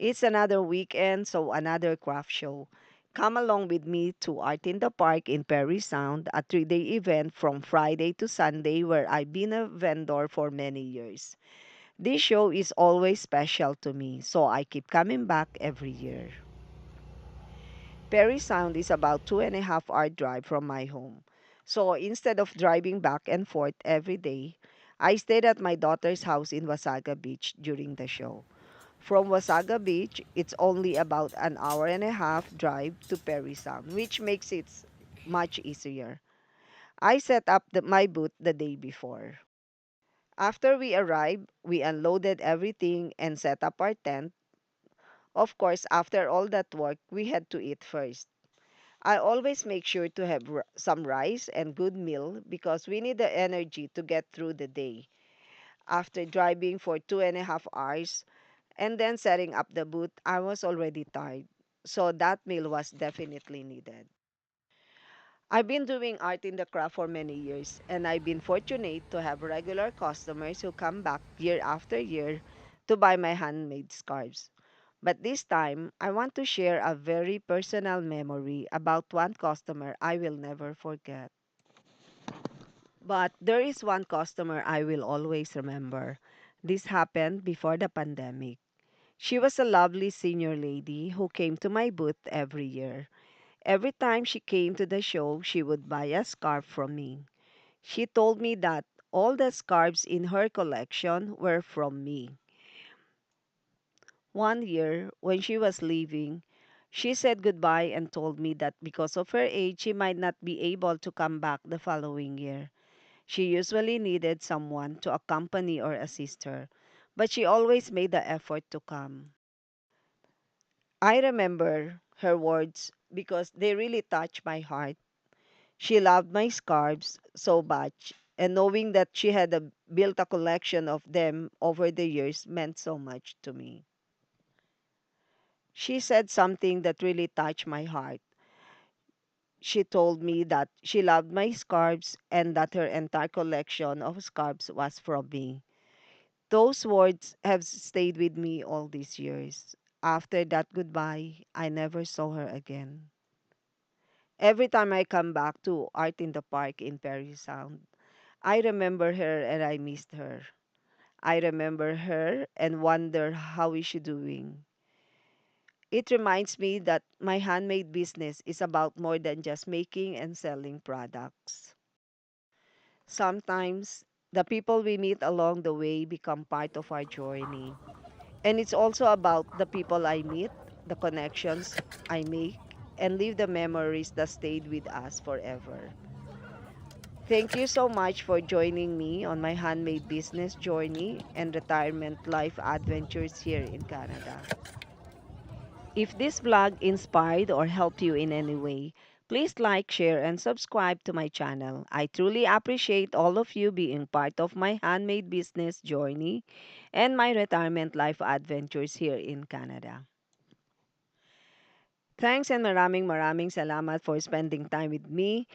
It's another weekend, so another craft show. Come along with me to Art in the Park in Perry Sound, a 3-day event from Friday to Sunday where I've been a vendor for many years. This show is always special to me, so I keep coming back every year. Perry Sound is about 2.5 hour drive from my home. So instead of driving back and forth every day, I stayed at my daughter's house in Wasaga Beach during the show. From Wasaga Beach, it's only about an hour and a half drive to Perry Sound, which makes it much easier. I set up my booth the day before. After we arrived, we unloaded everything and set up our tent. Of course, after all that work, we had to eat first. I always make sure to have some rice and good meal because we need the energy to get through the day. After driving for 2.5 hours and then setting up the booth, I was already tired. So that meal was definitely needed. I've been doing art in the craft for many years, and I've been fortunate to have regular customers who come back year after year to buy my handmade scarves. But this time, I want to share a very personal memory about one customer I will never forget. But there is one customer I will always remember. This happened before the pandemic. She was a lovely senior lady who came to my booth every year. Every time she came to the show, she would buy a scarf from me. She told me that all the scarves in her collection were from me. One year, when she was leaving, she said goodbye and told me that because of her age, she might not be able to come back the following year. She usually needed someone to accompany or assist her, but she always made the effort to come. I remember her words because they really touched my heart. She loved my scarves so much, and knowing that she had built a collection of them over the years meant so much to me. She said something that really touched my heart. She told me that she loved my scarves and that her entire collection of scarves was from me. Those words have stayed with me all these years. After that goodbye, I never saw her again. Every time I come back to Art in the Park in Perry Sound, I remember her and I missed her. I remember her and wonder how is she doing. It reminds me that my handmade business is about more than just making and selling products. Sometimes the people we meet along the way become part of our journey. And it's also about the people I meet, the connections I make, and leave the memories that stayed with us forever. Thank you so much for joining me on my handmade business journey and retirement life adventures here in Canada. If this vlog inspired or helped you in any way, please like, share, and subscribe to my channel. I truly appreciate all of you being part of my handmade business journey and my retirement life adventures here in Canada. Thanks and maraming salamat for spending time with me.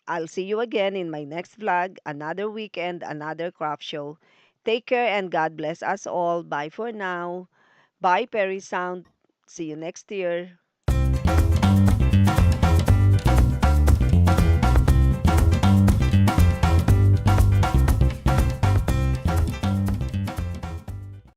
I'll see you again in my next vlog, another weekend, another craft show. Take care and God bless us all. Bye for now. Bye, Perry Sound. See you next year.